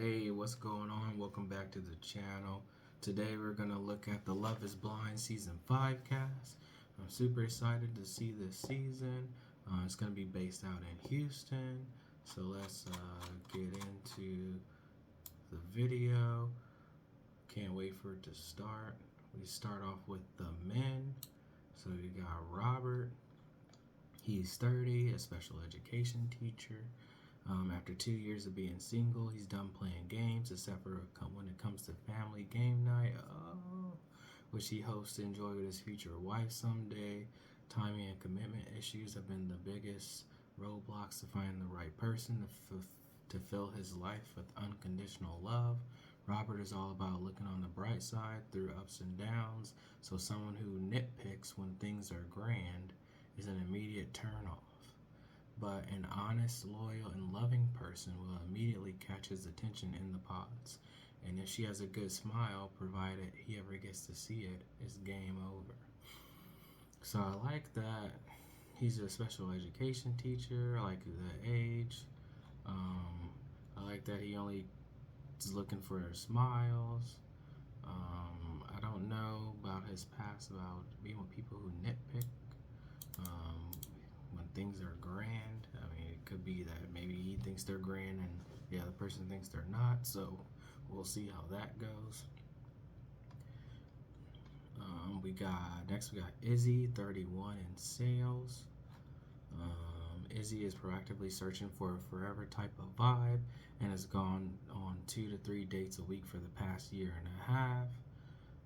Hey, what's going on? Welcome back to the channel. Today we're going to look at the Love is Blind Season 5 cast. I'm super excited to see this season. It's going to be based out in Houston. So let's get into the video. Can't wait for it to start. We start off with the men. So we got Robert. He's 30, a special education teacher. After 2 years of being single, he's done playing games, except for when it comes to family game night, which he hopes to enjoy with his future wife someday. Timing and commitment issues have been the biggest roadblocks to finding the right person to fill his life with unconditional love. Robert is all about looking on the bright side through ups and downs, so someone who nitpicks when things are grand is an immediate turnoff. But an honest, loyal, and loving person will immediately catch his attention in the pods. And if she has a good smile, provided he ever gets to see it, it's game over. So I like that he's a special education teacher. I like the age. I like that he only is looking for smiles. I don't know about his past, about being with people who nitpick. When things are grand, I mean, it could be that maybe he thinks they're grand and the other person thinks they're not. So we'll see how that goes. We got Izzy, 31, in sales. Izzy is proactively searching for a forever type of vibe and has gone on 2 to 3 dates a week for the past year and a half.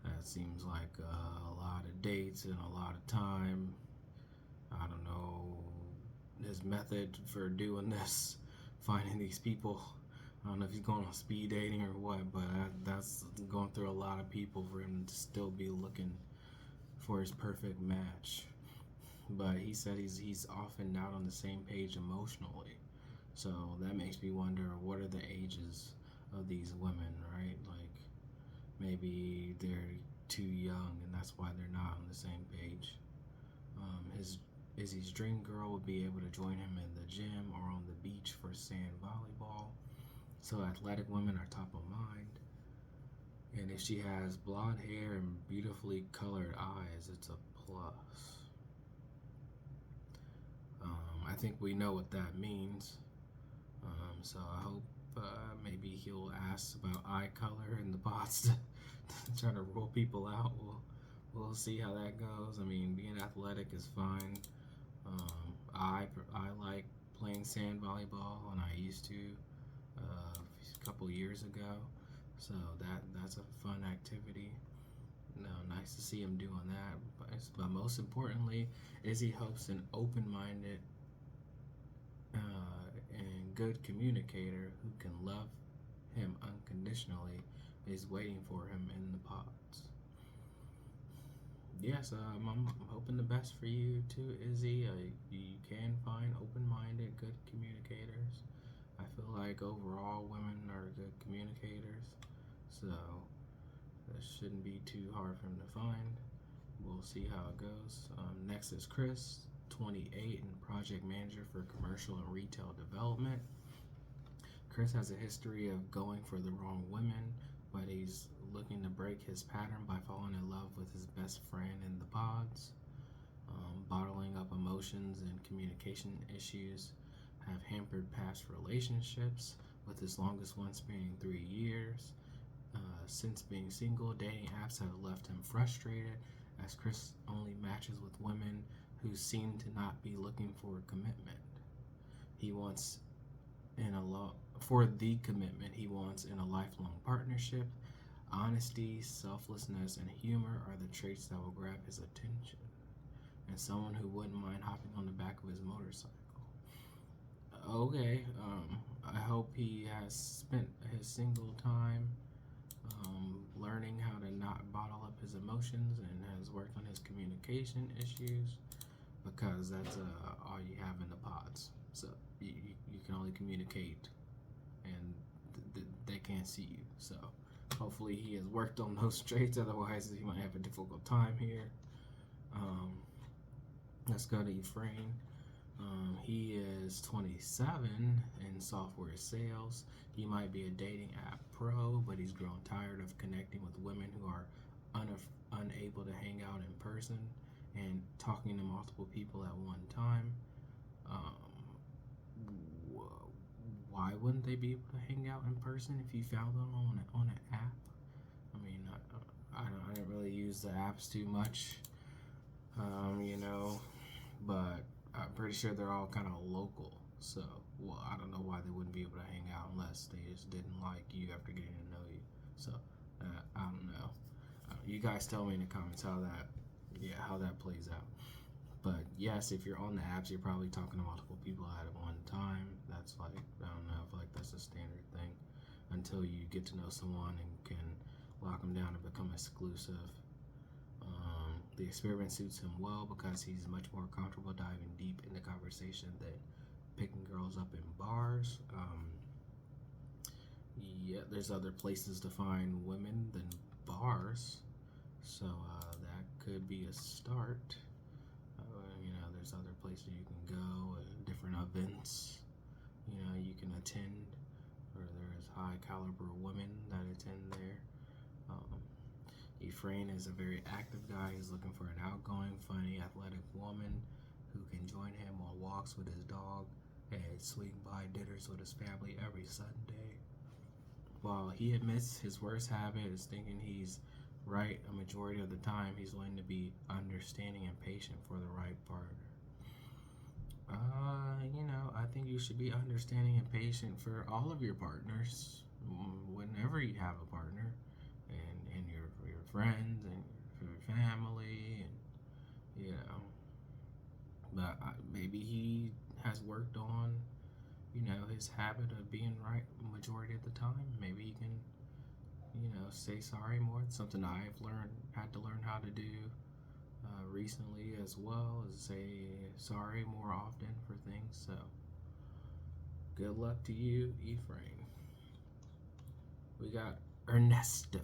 That seems like a lot of dates and a lot of time. I don't know his method for doing this, finding these people. I don't know if he's going on speed dating or what, but that's going through a lot of people for him to still be looking for his perfect match. But he said he's often not on the same page emotionally. So that makes me wonder, what are the ages of these women, right? Like, maybe they're too young and that's why they're not on the same page. Izzy's dream girl would be able to join him in the gym or on the beach for sand volleyball. So athletic women are top of mind. And if she has blonde hair and beautifully colored eyes, it's a plus. I think we know what that means. So I hope maybe he'll ask about eye color in the bots to try to rule people out. We'll see how that goes. I mean, being athletic is fine. I like playing sand volleyball, and I used to a couple years ago. So that's a fun activity. Nice to see him doing that. But most importantly, Izzy hopes an open-minded and good communicator who can love him unconditionally is waiting for him in the pods. Yes, I'm hoping the best for you too, Izzy. You can find open-minded, good communicators. I feel like overall women are good communicators, so that shouldn't be too hard for him to find. We'll see how it goes. Next is Chris, 28, and project manager for commercial and retail development. Chris has a history of going for the wrong women, but he's looking to break his pattern by falling in love with his best friend in the pods. Bottling up emotions and communication issues have hampered past relationships, with his longest one spanning 3 years. Since being single, dating apps have left him frustrated, as Chris only matches with women who seem to not be looking for commitment. He wants the commitment he wants in a lifelong partnership. Honesty, selflessness, and humor are the traits that will grab his attention, and someone who wouldn't mind hopping on the back of his motorcycle. Okay, I hope he has spent his single time learning how to not bottle up his emotions and has worked on his communication issues, because that's all you have in the pods. So you can only communicate and they can't see you. So hopefully he has worked on those traits, otherwise he might have a difficult time here. Let's go to Ephraim. He is 27 in software sales. He might be a dating app pro, but he's grown tired of connecting with women who are unable to hang out in person and talking to multiple people at one time. Um, why wouldn't they be able to hang out in person if you found them on an app? I mean, I don't really use the apps too much, you know, but I'm pretty sure they're all kind of local. So, well, I don't know why they wouldn't be able to hang out unless they just didn't like you after getting to know you. So, I don't know. You guys tell me in the comments how that plays out. But yes, if you're on the apps, you're probably talking to multiple people at one time. That's like, I don't know, I feel like that's a standard thing until you get to know someone and can lock them down and become exclusive. The experiment suits him well because he's much more comfortable diving deep in the conversation than picking girls up in bars. Yeah, there's other places to find women than bars, so that could be a start. There's other places you can go, different events, you can attend, or there's high caliber women that attend there. Ephraim is a very active guy. He's looking for an outgoing, funny, athletic woman who can join him on walks with his dog and swing by dinners with his family every Sunday. While he admits his worst habit is thinking he's right a majority of the time, he's willing to be understanding and patient for the right partner. I think you should be understanding and patient for all of your partners whenever you have a partner, and your friends and your family, and but maybe he has worked on his habit of being right majority of the time. Maybe he can say sorry more. It's something I've had to learn how to do recently as well, is say sorry more often for things. So good luck to you, Ephraim. We got Ernesto.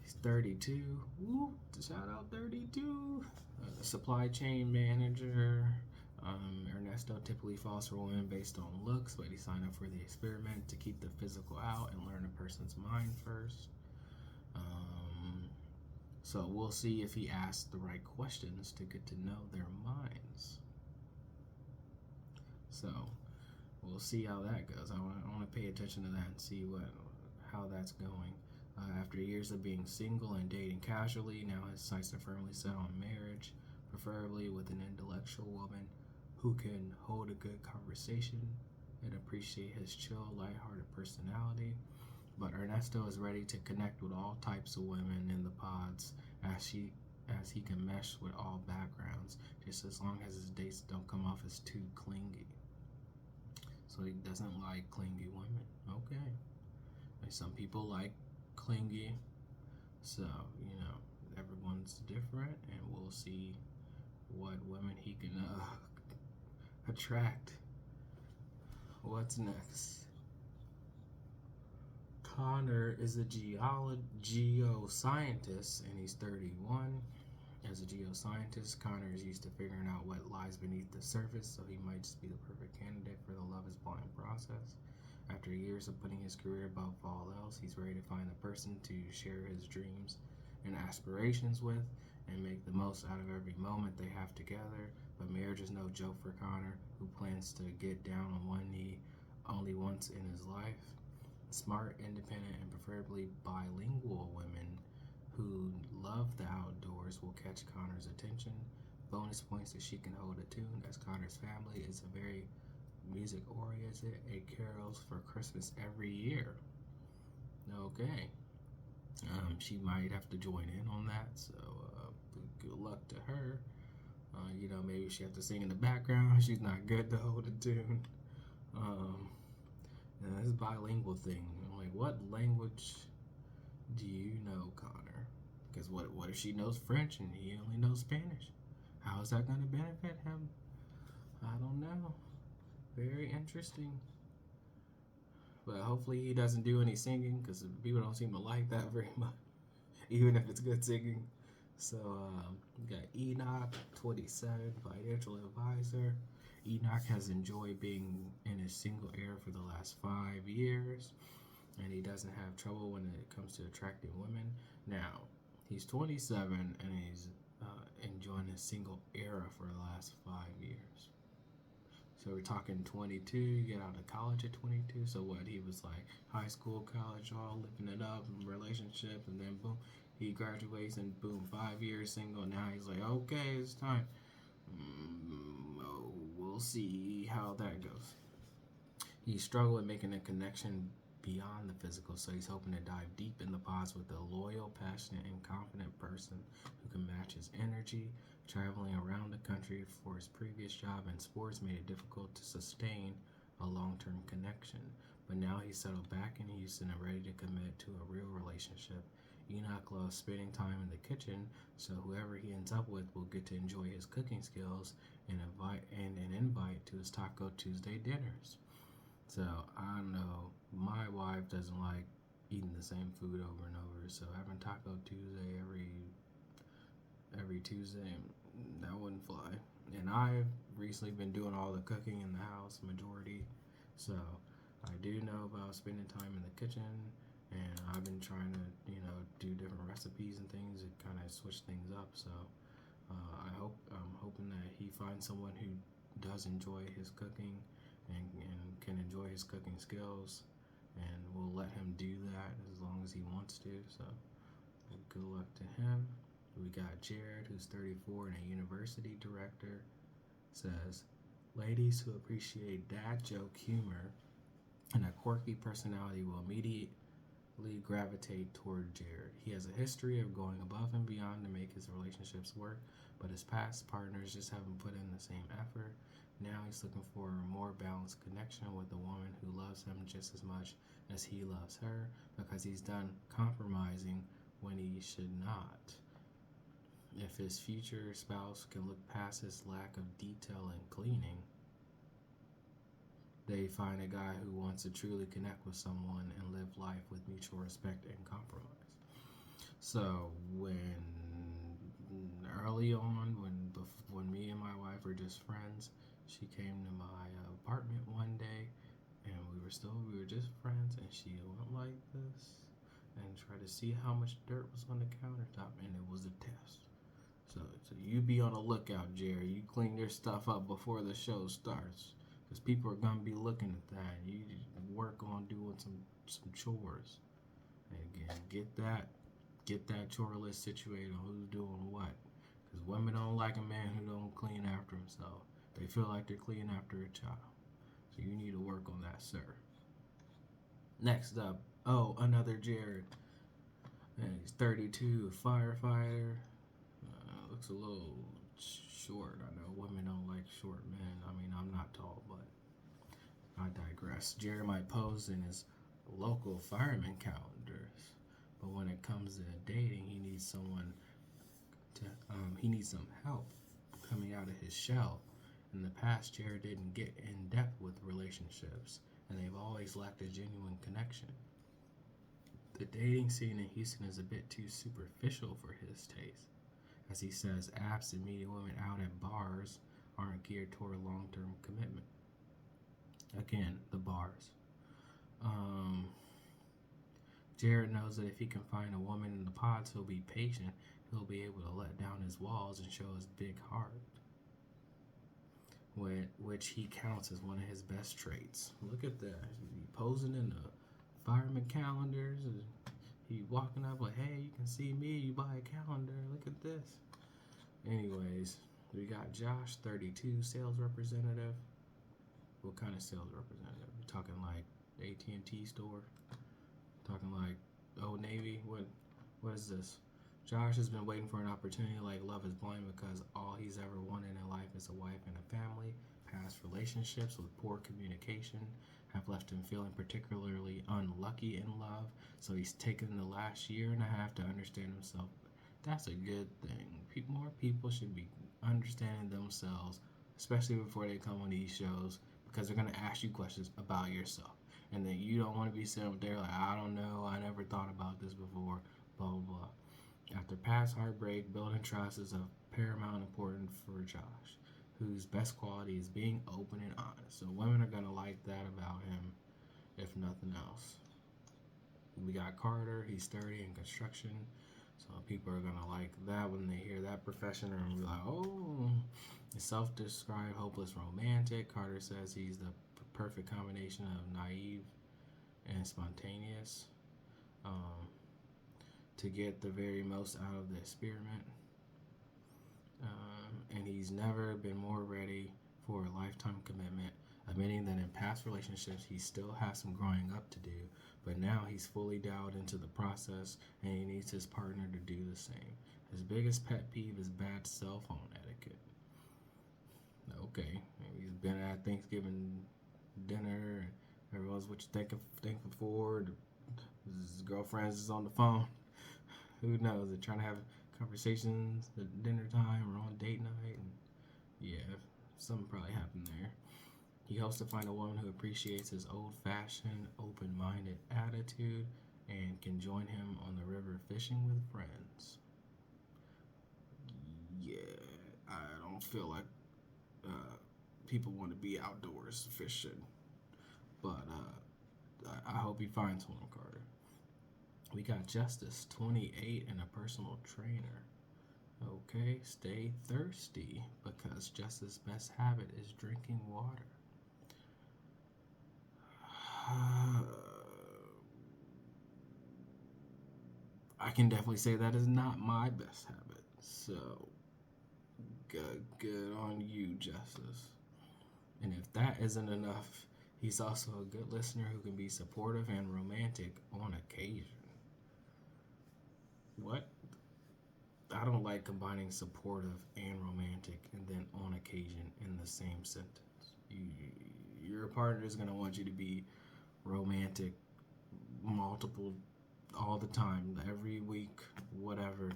He's 32. Woo! Shout out 32. Supply chain manager. Ernesto typically falls for women based on looks, but he signed up for the experiment to keep the physical out and learn a person's mind first. So we'll see if he asks the right questions to get to know their minds. So we'll see how that goes. I want to pay attention to that and see how that's going. After years of being single and dating casually, now his sights are firmly set on marriage, preferably with an intellectual woman who can hold a good conversation and appreciate his chill, lighthearted personality. But Ernesto is ready to connect with all types of women in the pods as he can mesh with all backgrounds, just as long as his dates don't come off as too clingy. So he doesn't like clingy women. Okay. And some people like clingy. So, everyone's different, and we'll see what women he can attract. What's next? Connor is a geoscientist, and he's 31. As a geoscientist, Connor is used to figuring out what lies beneath the surface, so he might just be the perfect candidate for the Love is Blind process. After years of putting his career above all else, he's ready to find a person to share his dreams and aspirations with and make the most out of every moment they have together. But marriage is no joke for Connor, who plans to get down on one knee only once in his life. Smart, independent, and preferably bilingual women who love the outdoors will catch Connor's attention. Bonus points if she can hold a tune, as Connor's family is a very music oriented and carols for Christmas every year. Okay. She might have to join in on that, so good luck to her. Maybe she has to sing in the background. She's not good to hold a tune. This bilingual thing. I'm like, what language do you know, Connor? Because what if she knows French and he only knows Spanish? How is that going to benefit him? I don't know. Very interesting. But hopefully he doesn't do any singing, because people don't seem to like that very much, even if it's good singing. So we got Enoch, 27, financial advisor. Enoch has enjoyed being in a single era for the last 5 years, and he doesn't have trouble when it comes to attracting women. Now, he's 27 and he's enjoying a single era for the last 5 years. So we're talking 22. You get out of college at 22. So what? He was like high school, college, all living it up, relationship, and then boom, he graduates and boom, 5 years single. Now he's like, okay, it's time. We'll see how that goes. He struggled with making a connection beyond the physical, so he's hoping to dive deep in the pods with a loyal, passionate, and confident person who can match his energy. Traveling around the country for his previous job in sports made it difficult to sustain a long-term connection, but now he's settled back in Houston and ready to commit to a real relationship. Enoch loves spending time in the kitchen, so whoever he ends up with will get to enjoy his cooking skills and an invite to his Taco Tuesday dinners. So I don't know, my wife doesn't like eating the same food over and over, so having Taco Tuesday every Tuesday, that wouldn't fly. And I've recently been doing all the cooking in the house, majority, so I do know about spending time in the kitchen, and I've been trying to, do different recipes and things and kind of switch things up. So I'm hoping that he finds someone who does enjoy his cooking and can enjoy his cooking skills, and will let him do that as long as he wants to. So good luck to him. We got Jared, who's 34 and a university director, says, ladies who appreciate dad joke humor and a quirky personality will immediately gravitate toward Jared. He has a history of going above and beyond to make his relationships work, but his past partners just haven't put in the same effort. Now he's looking for a more balanced connection with a woman who loves him just as much as he loves her, because he's done compromising when he should not. If his future spouse can look past his lack of detail and cleaning, they find a guy who wants to truly connect with someone and live life with mutual respect and compromise. So when early on, when me and my wife were just friends, she came to my apartment one day, and we were just friends, and she went like this and tried to see how much dirt was on the countertop, and it was a test. So you be on the lookout, Jerry. You clean your stuff up before the show starts, because people are gonna be looking at that. You work on doing some chores, and again, get that chore list situated on who's doing what. Because women don't like a man who don't clean after himself. They feel like they're cleaning after a child. So you need to work on that, sir. Next up, another Jared. And he's 32, a firefighter. Looks a little short. I know women don't like short men. I mean, I'm not tall, but I digress. Jared might pose in his local fireman calendars, but when it comes to dating, he needs someone he needs some help coming out of his shell. In the past, Jared didn't get in depth with relationships, and they've always lacked a genuine connection. The dating scene in Houston is a bit too superficial for his taste. As he says, apps and meeting women out at bars aren't geared toward long-term commitment. Again, the bars. Jared knows that if he can find a woman in the pods who'll be patient, he'll be able to let down his walls and show his big heart, which he counts as one of his best traits. Look at that. He posing in the fireman calendars. And he walking up like, hey, you can see me. You buy a calendar. Look at this. Anyways, we got Josh, 32, sales representative. What kind of sales representative? You talking like AT&T store? Talking like Old Navy? What is this? Josh has been waiting for an opportunity like Love is Blind, because all he's ever wanted in life is a wife and a family. Past relationships with poor communication have left him feeling particularly unlucky in love, so he's taken the last year and a half to understand himself. That's a good thing. More people should be understanding themselves, especially before they come on these shows, because they're going to ask you questions about yourself. And then you don't want to be sitting up there like, I don't know, I never thought about this before, blah, blah, blah. After past heartbreak, building trust is of paramount importance for Josh, whose best quality is being open and honest. So women are gonna like that about him, if nothing else. We got Carter. He's sturdy in construction, so people are gonna like that when they hear that profession and be like, "Oh, a self-described hopeless romantic." Carter says he's the perfect combination of naive and spontaneous um, to get the very most out of the experiment. And he's never been more ready for a lifetime commitment, admitting that in past relationships he still has some growing up to do, but now he's fully dialed into the process and he needs his partner to do the same. His biggest pet peeve is bad cell phone etiquette. Okay, he's been at Thanksgiving dinner and everyone's what you thankful for. His girlfriend is on the phone. Who knows? They're trying to have conversations at dinner time or on date night. And yeah, something probably happened there. He hopes to find a woman who appreciates his old-fashioned, open-minded attitude and can join him on the river fishing with friends. Yeah, I don't feel like people want to be outdoors fishing, but I hope he finds one, Carter. We got Justice, 28, and a personal trainer. Okay, stay thirsty because Justice's best habit is drinking water. I can definitely say that is not my best habit. So, good on you, Justice. And if that isn't enough, he's also a good listener who can be supportive and romantic on occasion. What? I don't like combining supportive and romantic and then on occasion in the same sentence. Your partner is going to want you to be romantic multiple all the time, every week, whatever.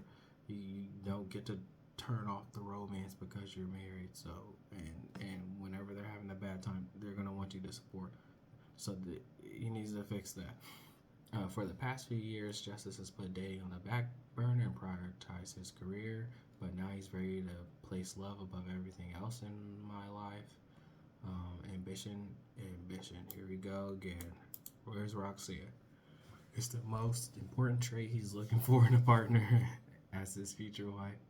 You don't get to turn off the romance because you're married. So and whenever they're having a bad time, they're gonna want you to support. So he needs to fix that. For the past few years, Justice has put dating on the back burner and prioritized his career, but now he's ready to place love above everything else in my life. Ambition. Here we go again. Where's Roxanne? It's the most important trait he's looking for in a partner, as his future wife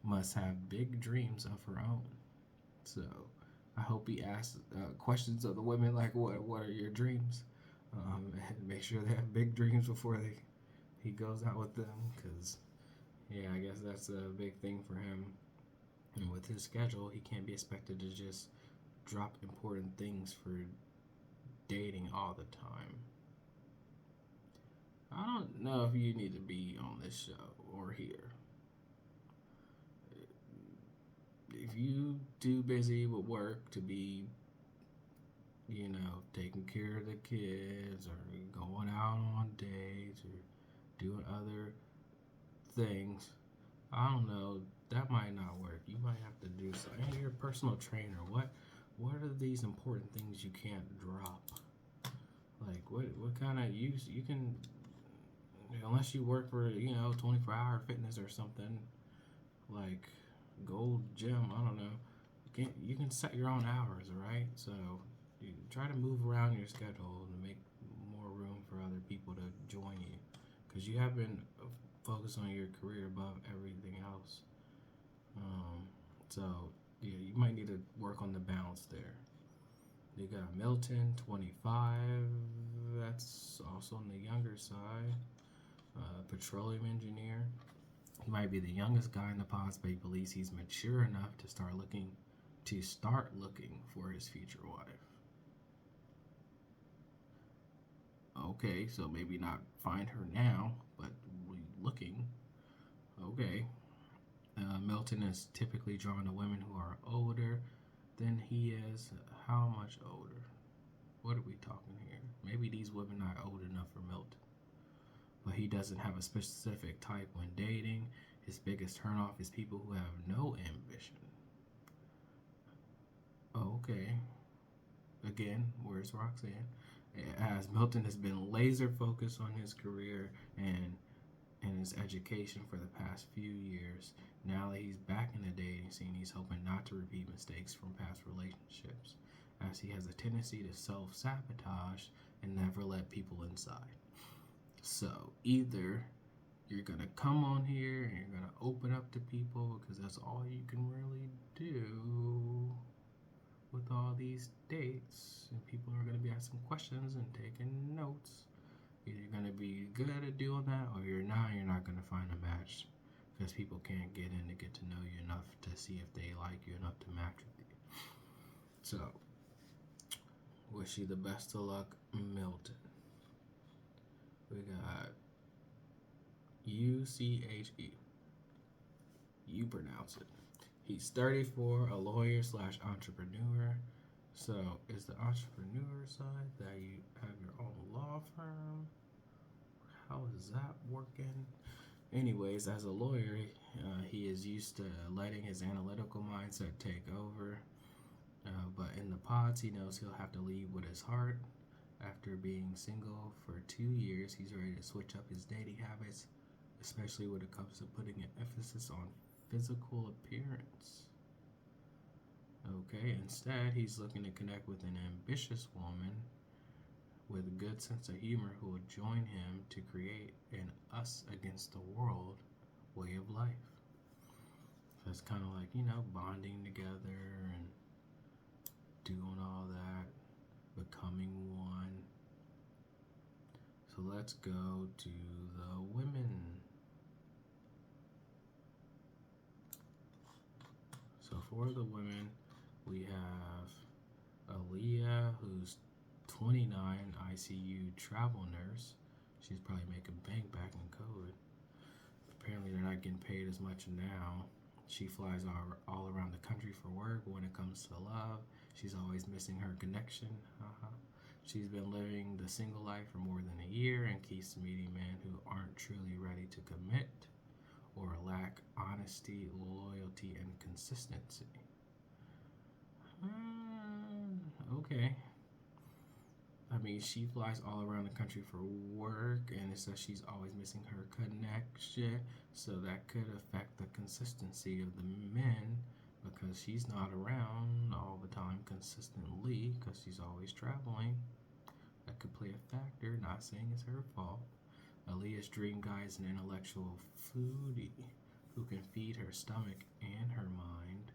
must have big dreams of her own. So I hope he asks questions of the women like, "What are your dreams?" And make sure they have big dreams before he goes out with them, because yeah, I guess that's a big thing for him. And with his schedule, he can't be expected to just drop important things for dating all the time. I don't know if you need to be on this show or here. If you too busy with work to be, taking care of the kids or going out on dates or doing other things, I don't know, that might not work. You might have to do something. Hey, you're a personal trainer. What are these important things you can't drop? Like what kind of use you can, unless you work for 24-hour fitness or something like Gold Gym. I don't know. You can set your own hours, right? So you try to move around your schedule to make more room for other people to join you, because you have been focused on your career above everything else. So yeah, you might need to work on the balance there. You got Milton, 25. That's also on the younger side. Petroleum engineer. He might be the youngest guy in the pods, but he believes he's mature enough to start looking for his future wife. Okay, so maybe not find her now, but looking. Okay. Milton is typically drawn to women who are older than he is. How much older? What are we talking here? Maybe these women are old enough for Milton. But he doesn't have a specific type when dating. His biggest turnoff is people who have no ambition. Okay. Again, where's Roxanne? As Milton has been laser focused on his career and in his education for the past few years. Now that he's back in the dating scene, he's hoping not to repeat mistakes from past relationships, as he has a tendency to self sabotage and never let people inside. So, either you're gonna come on here and you're gonna open up to people because that's all you can really do with all these dates, and people are gonna be asking questions and taking notes. Either you're gonna be good at doing that or you're not gonna find a match because people can't get in to get to know you enough to see if they like you enough to match with you. So, wish you the best of luck, Milton. We got UCHE. You pronounce it. He's 34, a lawyer slash entrepreneur. So, is the entrepreneur side that you have your own law firm? How is that working? Anyways, as a lawyer, he is used to letting his analytical mindset take over. But in the pods, he knows he'll have to lead with his heart. After being single for 2 years, he's ready to switch up his dating habits, especially when it comes to putting an emphasis on physical appearance. Okay, instead, he's looking to connect with an ambitious woman with a good sense of humor who will join him to create an us against the world way of life. So it's kind of like, bonding together and doing all that, becoming one. So let's go to the women. So for the women, we have Aaliyah, who's 29, ICU travel nurse. She's probably making bank back in COVID. Apparently they're not getting paid as much now. She flies all around the country for work, but when it comes to love, she's always missing her connection. She's been living the single life for more than a year and keeps meeting men who aren't truly ready to commit or lack honesty, loyalty, and consistency. Okay. I mean, she flies all around the country for work, and it says she's always missing her connection, so that could affect the consistency of the men because she's not around all the time consistently because she's always traveling. That could play a factor, not saying it's her fault. Aaliyah's dream guy is an intellectual foodie who can feed her stomach and her mind.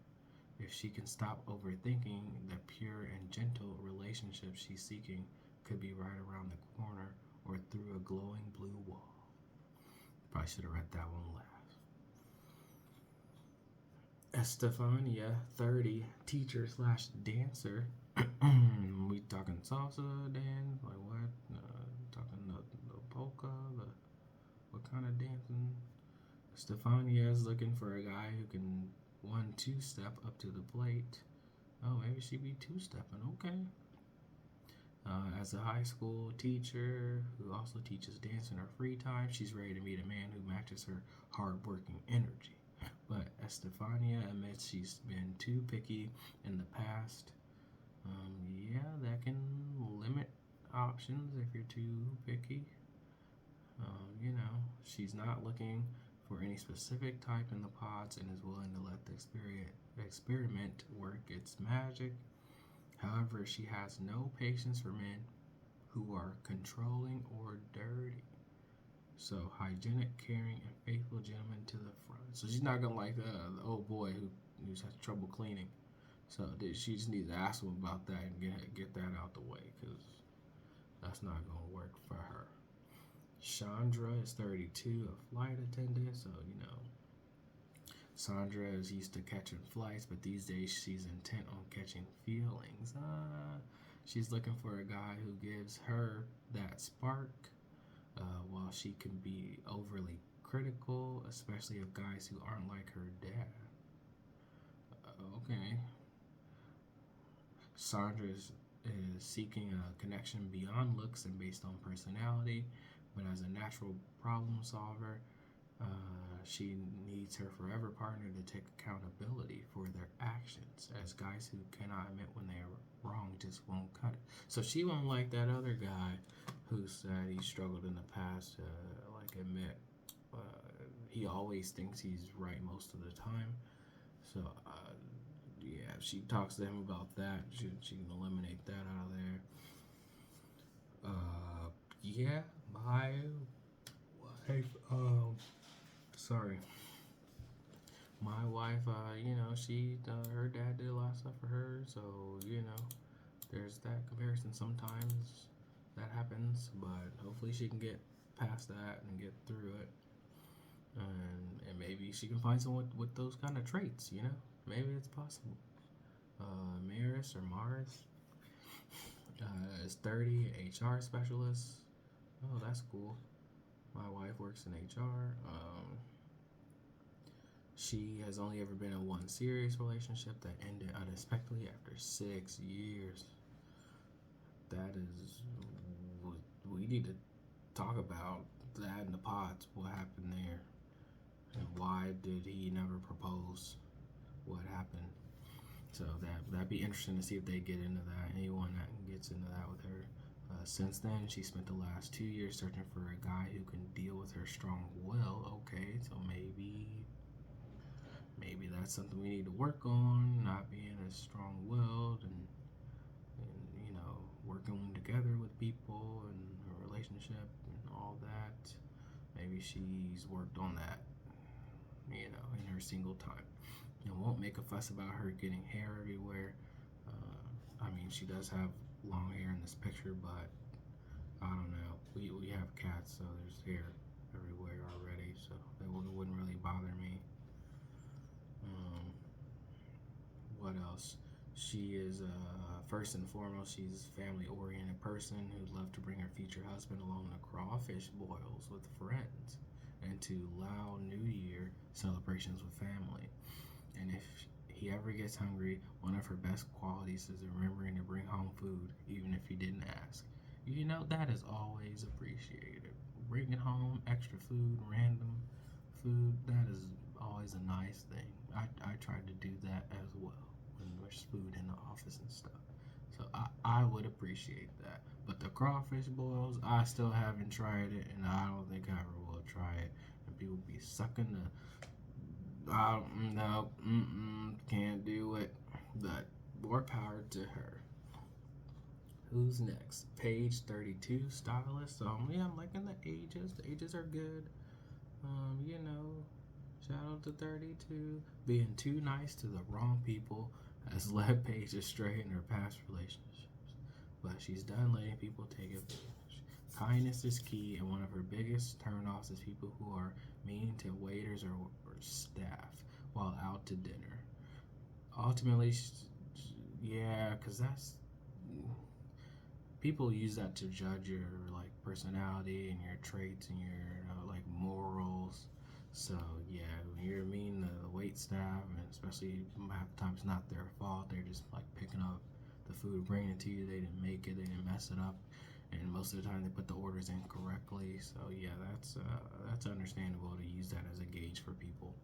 If she can stop overthinking, the pure and gentle relationship she's seeking could be right around the corner or through a glowing blue wall. Probably should have read that one last. Estefania, 30, teacher slash dancer. We talking salsa dance? Like what? Talking the polka? What kind of dancing? Stefania is looking for a guy who can 1-2-step up to the plate. Oh, maybe she be 2-stepping. Okay. As a high school teacher who also teaches dance in her free time, she's ready to meet a man who matches her hard-working energy. But Estefania admits she's been too picky in the past. That can limit options if you're too picky. She's not looking for any specific type in the pods and is willing to let the experiment work its magic. However, she has no patience for men who are controlling or dirty. So, hygienic, caring, and faithful gentlemen to the front. So she's not gonna like the old boy who has trouble cleaning. So she just needs to ask him about that and get that out the way because that's not gonna work for her. Chandra is 32, a flight attendant. So Sandra is used to catching flights, but these days she's intent on catching feelings. She's looking for a guy who gives her that spark, while she can be overly critical, especially of guys who aren't like her dad. Okay. Sandra is seeking a connection beyond looks and based on personality, but as a natural problem solver, she needs her forever partner to take accountability for their actions, as guys who cannot admit when they are wrong just won't cut it. So she won't like that other guy who said he struggled in the past to admit he always thinks he's right most of the time. So yeah, if she talks to him about that, she can eliminate that out of there. Yeah, my wife. Sorry, my wife. Her dad did a lot of stuff for her, so there's that comparison. Sometimes that happens, but hopefully she can get past that and get through it, and maybe she can find someone with those kind of traits. Maybe it's possible. Maris or Mars is 30, HR specialist. Oh, that's cool. My wife works in HR. She has only ever been in one serious relationship that ended unexpectedly after 6 years. That is, we need to talk about that in the pods. What happened there, and why did he never propose? What happened? So that'd be interesting to see if they get into that. Anyone that gets into that with her. Since then, she spent the last 2 years searching for a guy who can deal with her strong will. Okay, so maybe that's something we need to work on. Not being as strong-willed and working together with people and a relationship and all that. Maybe she's worked on that, in her single time. And won't make a fuss about her getting hair everywhere. She does have long hair in this picture, but I don't know. We have cats, so there's hair everywhere already, so it wouldn't really bother me. What else? She is, first and foremost, she's a family-oriented person who'd love to bring her future husband along to crawfish boils with friends and to loud New Year celebrations with family. And if he ever gets hungry, one of her best qualities is remembering to bring home food, even if he didn't ask. That is always appreciated. Bringing home extra food, random food, that is always a nice thing. I tried to do that as well when there's food in the office and stuff. So I would appreciate that. But the crawfish boils, I still haven't tried it, and I don't think I ever will try it. And people be sucking no, can't do it. But more power to her. Who's next? Page 32, stylist. I'm liking the ages. The ages are good. Shout out to 32. Being too nice to the wrong people has led Paige astray in her past relationships. But she's done letting people take advantage. Kindness is key, and one of her biggest turnoffs is people who are mean to waiters or staff while out to dinner. Ultimately, yeah, because that's people use that to judge your personality and your traits and your morals. So yeah, when you're mean to the wait staff, and especially half the time it's not their fault, they're just picking up the food, bringing it to you. They didn't make it, they didn't mess it up, and most of the time they put the orders in correctly. So yeah, that's understandable to use that as a gauge for people.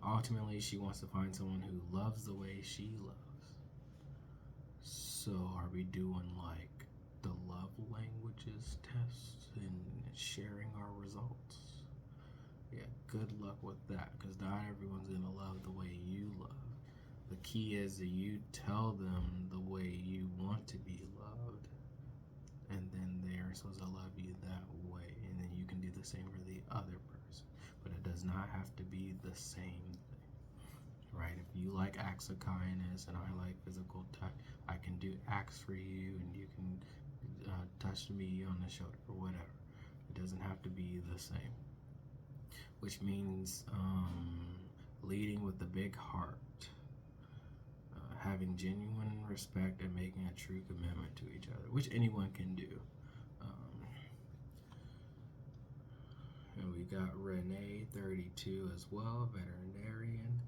Ultimately, she wants to find someone who loves the way she loves. So are we doing the love languages test and sharing our results? Yeah, good luck with that, because not everyone's gonna love the way you love. The key is that you tell them the way you want to be loved, and then they're supposed to love you that way, and then you can do the same for the other person. But it does not have to be the same thing, right? If you like acts of kindness and I like physical touch, I can do acts for you, and you can touch me on the shoulder or whatever. It doesn't have to be the same. Which means leading with a big heart, having genuine respect, and making a true commitment to each other, which anyone can do. And we got Renee, 32 as well, veterinarian.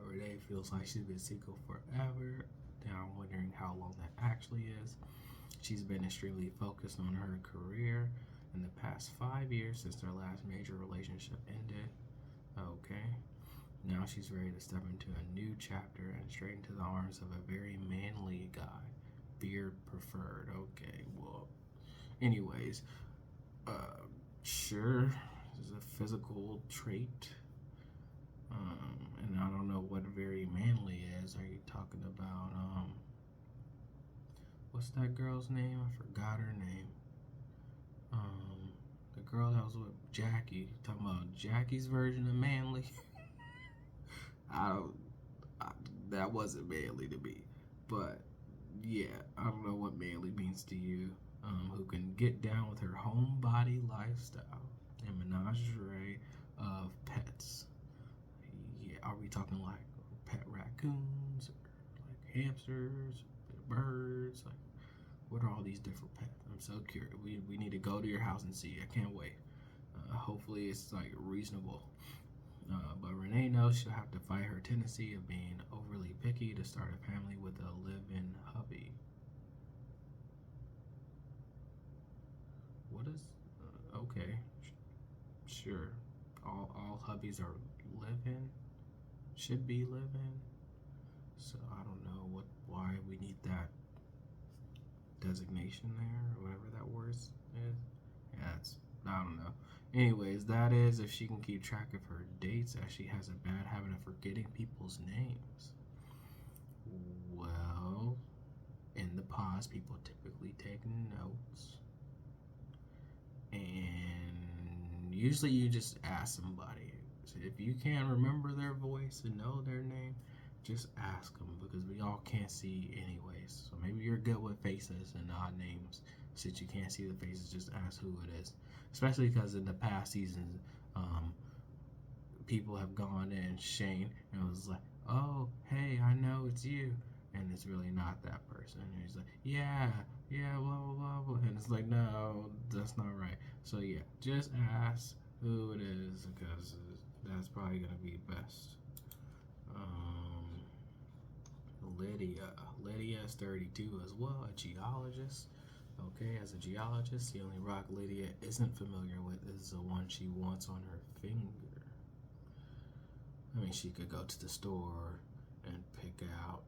Renee feels like she's been single forever. Now I'm wondering how long that actually is. She's been extremely focused on her career in the past 5 years since their last major relationship ended. Okay. Now she's ready to step into a new chapter and straight into the arms of a very manly guy. Beard preferred. Okay, well, anyways, sure. is a physical trait. And I don't know what very manly is. Are you talking about what's that girl's name? I forgot her name. The girl that was with Jackie. Talking about Jackie's version of manly. That wasn't manly to me. But yeah, I don't know what manly means to you. Who can get down with her homebody lifestyle and menagerie of pets. Yeah, are we talking like pet raccoons, or like hamsters, birds? Like, what are all these different pets? I'm so curious. We need to go to your house and see. I can't wait. Hopefully, it's like reasonable. But Renee knows she'll have to fight her tendency of being overly picky to start a family with a live-in hubby. What is? Okay, sure. All hubbies are live-in. Should be live-in. So I don't know why we need that designation there, or whatever that word is. Yeah, I don't know. Anyways, that is if she can keep track of her dates, as she has a bad habit of forgetting people's names. Well, in the pause, people typically take notes. And usually you just ask somebody. So if you can't remember their voice and know their name, just ask them, because we all can't see anyways. So maybe you're good with faces and odd names. Since you can't see the faces, just ask who it is. Especially because in the past seasons, people have gone in Shane and it was like, oh, hey, I know it's you. And it's really not that person. And he's like, yeah, blah, blah, blah, blah. And it's like, no, that's not right. So yeah, just ask who it is, because that's probably going to be best. Lydia is 32 as well, a geologist. Okay, as a geologist, the only rock Lydia isn't familiar with is the one she wants on her finger. I mean, she could go to the store and pick out,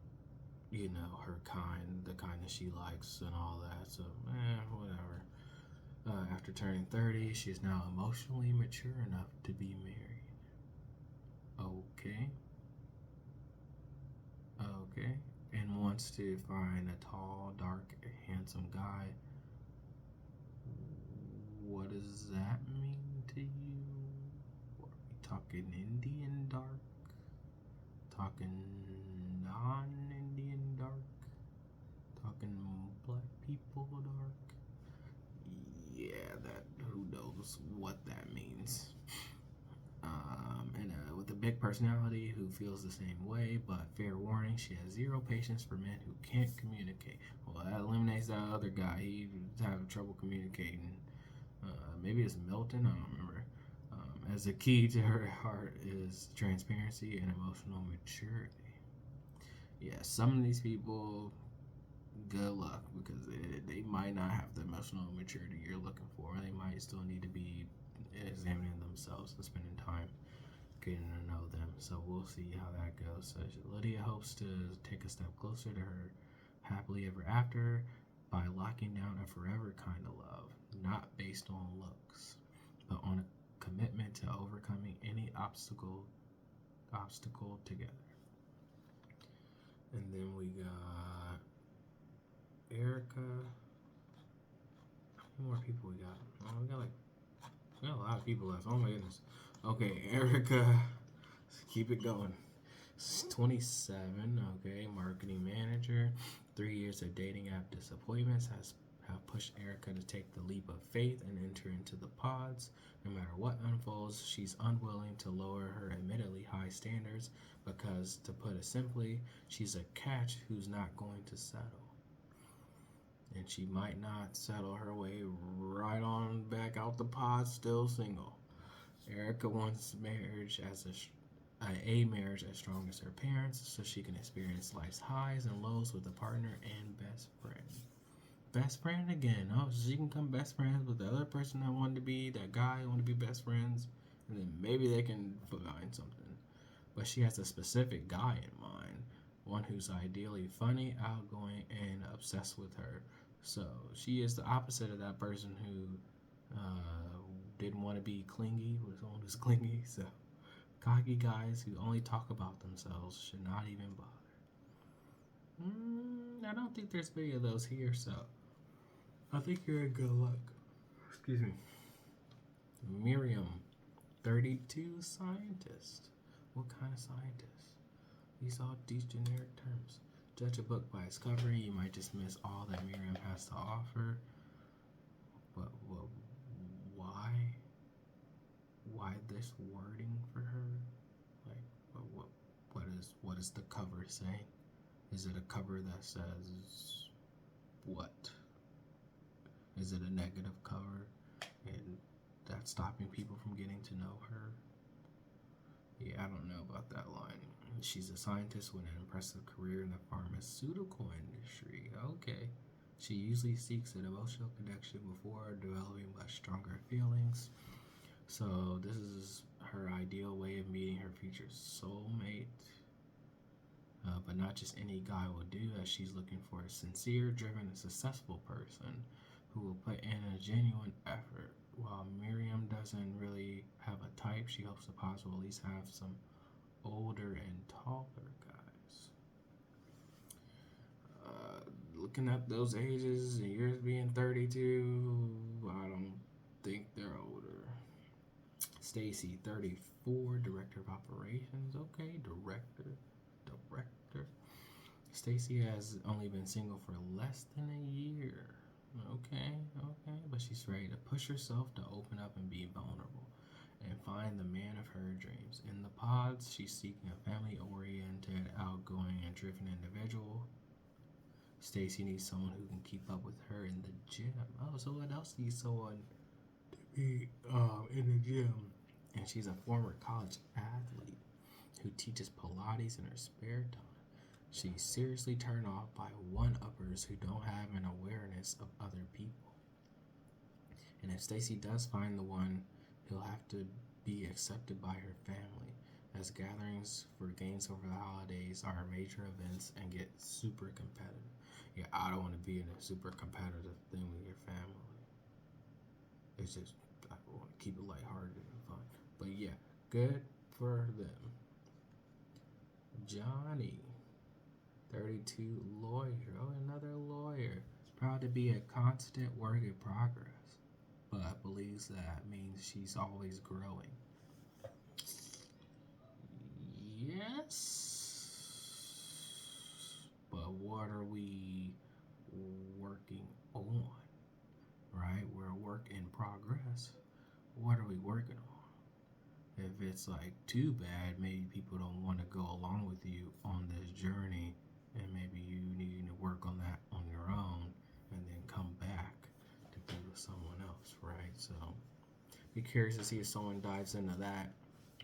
her kind, the kind that she likes and all that. So, whatever. After turning 30, she is now emotionally mature enough to be married. Okay. And wants to find a tall, dark, handsome guy. What does that mean to you? Are we talking Indian dark? Talking non-Indian dark? Talking black people dark? Yeah, who knows what that means. With a big personality who feels the same way, but fair warning, she has zero patience for men who can't communicate. Well, that eliminates that other guy. He's having trouble communicating. Maybe it's Milton, I don't remember. As the key to her heart is transparency and emotional maturity. Yeah, some of these people, good luck, because they might not have the emotional maturity you're looking for. They might still need to be examining themselves and spending time getting to know them. So we'll see how that goes. So Lydia hopes to take a step closer to her happily ever after by locking down a forever kind of love, not based on looks, but on a commitment to overcoming any obstacle together. And then we got Erica. How many more people we got? Oh, we got a lot of people left. Oh my goodness. Okay, Erica, keep it going. 27, okay, marketing manager. 3 years of dating app disappointments have pushed Erica to take the leap of faith and enter into the pods. No matter what unfolds, she's unwilling to lower her admittedly high standards because, to put it simply, she's a catch who's not going to settle. And she might not settle her way right on back out the pod, still single. Erica wants marriage a marriage as strong as her parents, so she can experience life's highs and lows with a partner and best friend. Best friend again. Oh, so she can become best friends with the other person that wanted to be, that guy who wanted to be best friends, and then maybe they can find something. But she has a specific guy in mind, one who's ideally funny, outgoing, and obsessed with her. So she is the opposite of that person who didn't want to be clingy with someone who's clingy. So cocky guys who only talk about themselves should not even bother. I don't think there's many of those here, so I think you're in good luck. Excuse me. Miriam, 32 scientist. What kind of scientist? These generic terms. Judge a book by its cover. You might just miss all that Miriam has to offer. But why? Why this wording for her? Like, what is the cover saying? Is it a cover that says what? Is it a negative cover and that's stopping people from getting to know her? Yeah, I don't know about that line. She's a scientist with an impressive career in the pharmaceutical industry. Okay. She usually seeks an emotional connection before developing much stronger feelings. So this is her ideal way of meeting her future soulmate. But not just any guy will do, as she's looking for a sincere, driven, and successful person who will put in a genuine effort. While Miriam doesn't really have a type, she hopes the pods will at least have some older and taller guys. Looking at those ages and yours being 32, I don't think they're older. Stacy, 34, director of operations. Okay, director. Stacy has only been single for less than a year. Okay, but she's ready to push herself to open up and be vulnerable and find the man of her dreams. In the pods, she's seeking a family-oriented, outgoing, and driven individual. Stacy needs someone who can keep up with her in the gym. Oh, so what else needs someone to be in the gym? And she's a former college athlete who teaches Pilates in her spare time. She's seriously turned off by one-uppers who don't have an awareness of other people. And if Stacy does find the one, he'll have to be accepted by her family, as gatherings for games over the holidays are major events and get super competitive. Yeah, I don't want to be in a super competitive thing with your family. It's just, I want to keep it lighthearted and fun. But yeah, good for them. Johnny, 32, lawyer. Oh, another lawyer. Proud to be a constant work in progress, but believes that means she's always growing. Yes, but what are we working on? Right? We're a work in progress. What are we working on? If it's like too bad, maybe people don't want to go along with you on this journey, and maybe you need to work on that on your own and then come back to be with someone else, right? So be curious to see if someone dives into that.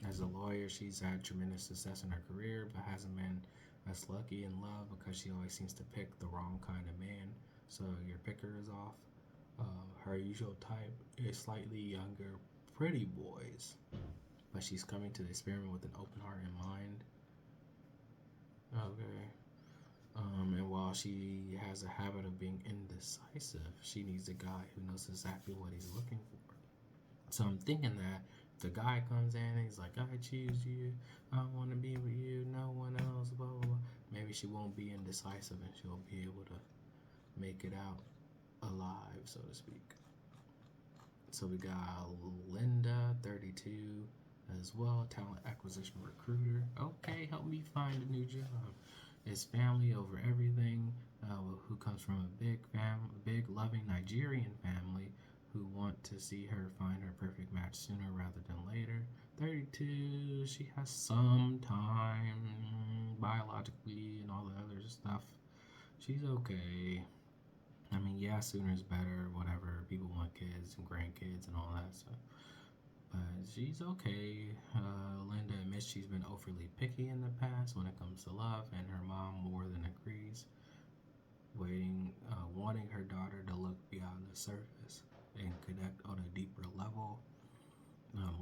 As a lawyer, she's had tremendous success in her career, but hasn't been as lucky in love because she always seems to pick the wrong kind of man. So your picker is off. Her usual type is slightly younger, pretty boys, but she's coming to the experiment with an open heart and mind. Okay. And while she has a habit of being indecisive, she needs a guy who knows exactly what he's looking for. So I'm thinking that if the guy comes in and he's like, I choose you, I want to be with you, no one else, blah, blah, blah. Maybe she won't be indecisive and she'll be able to make it out alive, so to speak. So we got Linda, 32, as well, talent acquisition recruiter. Okay, help me find a new job. It's family over everything, who comes from a big loving Nigerian family who want to see her find her perfect match sooner rather than later. 32, she has some time biologically and all the other stuff. She's okay. I mean, yeah, sooner is better, whatever. People want kids and grandkids and all that stuff. But she's okay. Linda admits she's been overly picky in the past when it comes to love, and her mom more than agrees, wanting her daughter to look beyond the surface and connect on a deeper level.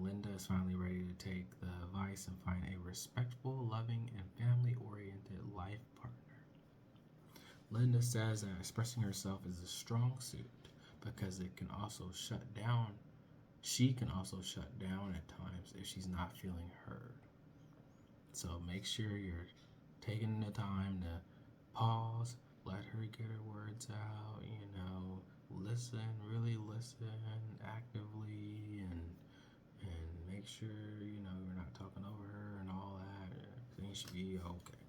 Linda is finally ready to take the advice and find a respectful, loving, and family-oriented life partner. Linda says that expressing herself is a strong suit because it can also shut she can also shut down at times if she's not feeling heard. So make sure you're taking the time to pause, let her get her words out, listen, really listen actively, and make sure, you're not talking over her and all that. Things should be okay.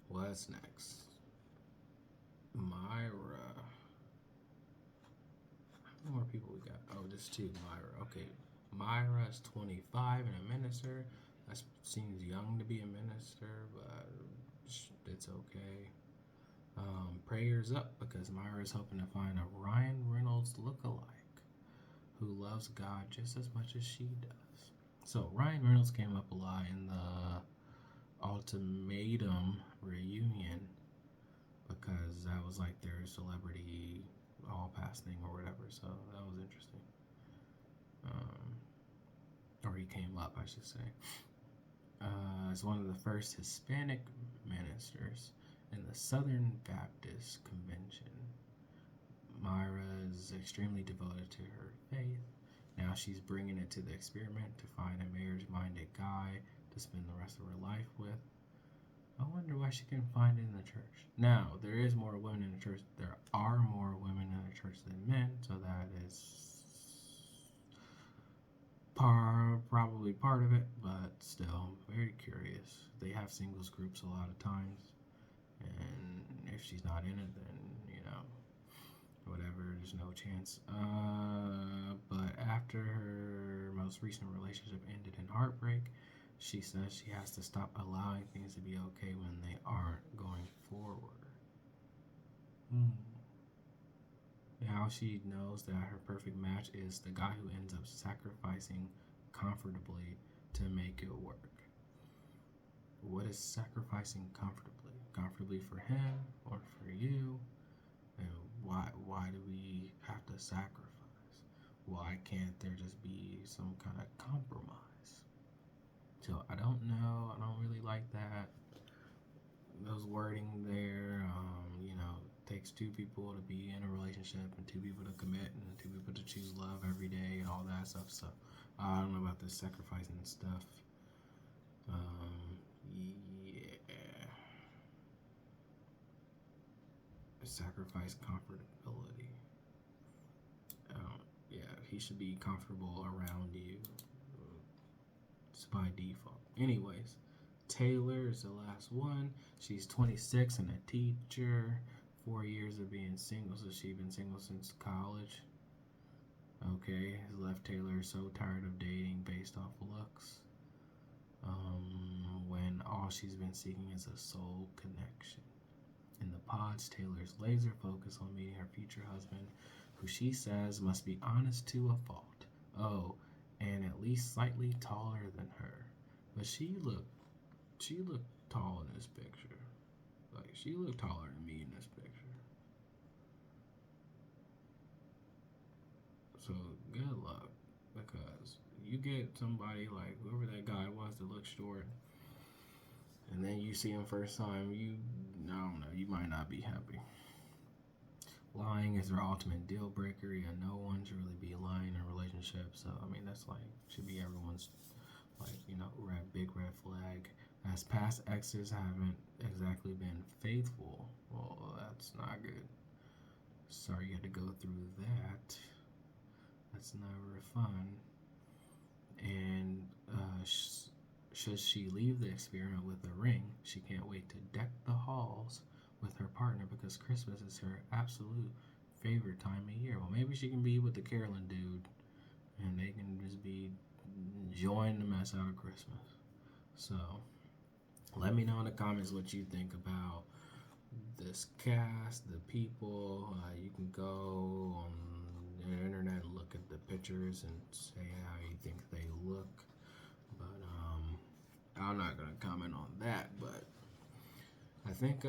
What's next? Myra. How many more people we got? Oh, just two. Myra. Okay. Myra is 25 and a minister. That seems young to be a minister, but it's okay. Prayers up because Myra is hoping to find a Ryan Reynolds lookalike who loves God just as much as she does. So Ryan Reynolds came up a lot in the Ultimatum reunion because that was like their celebrity all pass thing or whatever. So that was interesting. Or he came up, I should say. As one of the first Hispanic ministers in the Southern Baptist Convention. Myra is extremely devoted to her faith. Now she's bringing it to the experiment to find a marriage-minded guy to spend the rest of her life with. I wonder why she couldn't find it in the church. Now, there is more women in the church. There are more women in the church than men, so that is probably part of it, but still, very curious. They have singles groups a lot of times, and if she's not in it, then, whatever, there's no chance. But after her most recent relationship ended in heartbreak, she says she has to stop allowing things to be okay when they aren't going forward. Now she knows that her perfect match is the guy who ends up sacrificing comfortably to make it work. What is sacrificing comfortably? Comfortably for him or for you? And why do we have to sacrifice? Why can't there just be some kind of compromise? So I don't know. I don't really like that. Those wording there, takes two people to be in a relationship and two people to commit and two people to choose love every day and all that stuff. So I don't know about this sacrificing stuff. Sacrifice comfortability. He should be comfortable around you. It's by default. Anyways, Taylor is the last one. She's 26 and a teacher. 4 years of being single, so she's been single since college. Okay, has left Taylor so tired of dating based off looks. When all she's been seeking is a soul connection. In the pods, Taylor's laser focus on meeting her future husband, who she says must be honest to a fault. Oh, and at least slightly taller than her. But she looked tall in this picture. Like, she looked taller than me in this picture. So, good luck. Because you get somebody like whoever that guy was that looked short, and then you see him first time, I don't know, you might not be happy. Lying is their ultimate deal breaker. Yeah, no one should really be lying in a relationship. So, that's should be everyone's, big red flag. As past exes haven't exactly been faithful, well, that's not good. Sorry you had to go through that. That's never fun. And should she leave the experiment with a ring, she can't wait to deck the halls with her partner because Christmas is her absolute favorite time of year. Well, maybe she can be with the Carolyn dude and they can just be enjoying the mess out of Christmas. So, let me know in the comments what you think about this cast, the people. You can go on the internet and look at the pictures and say how you think they look. But I'm not going to comment on that. But I think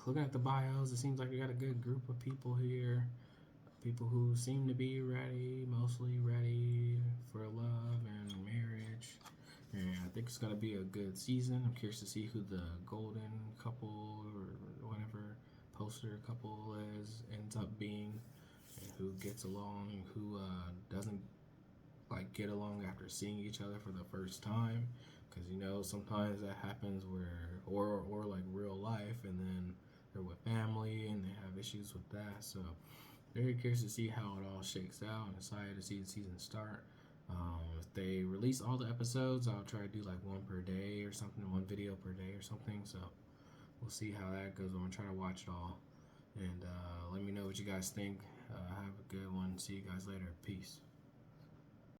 looking at the bios, it seems like we got a good group of people here. People who seem to be ready, mostly ready for love and marriage. And I think it's going to be a good season. I'm curious to see who the golden couple or whatever poster couple ends up being. And who gets along, who doesn't like get along after seeing each other for the first time, because you know sometimes that happens where or like real life, and then they're with family and they have issues with that. So very curious to see how it all shakes out. I'm excited to see the season start. If they release all the episodes, I'll try to do like one per day or something, one video per day or something. So we'll see how that goes. I'm gonna try to watch it all, and let me know what you guys think. Have a good one. See you guys later. Peace.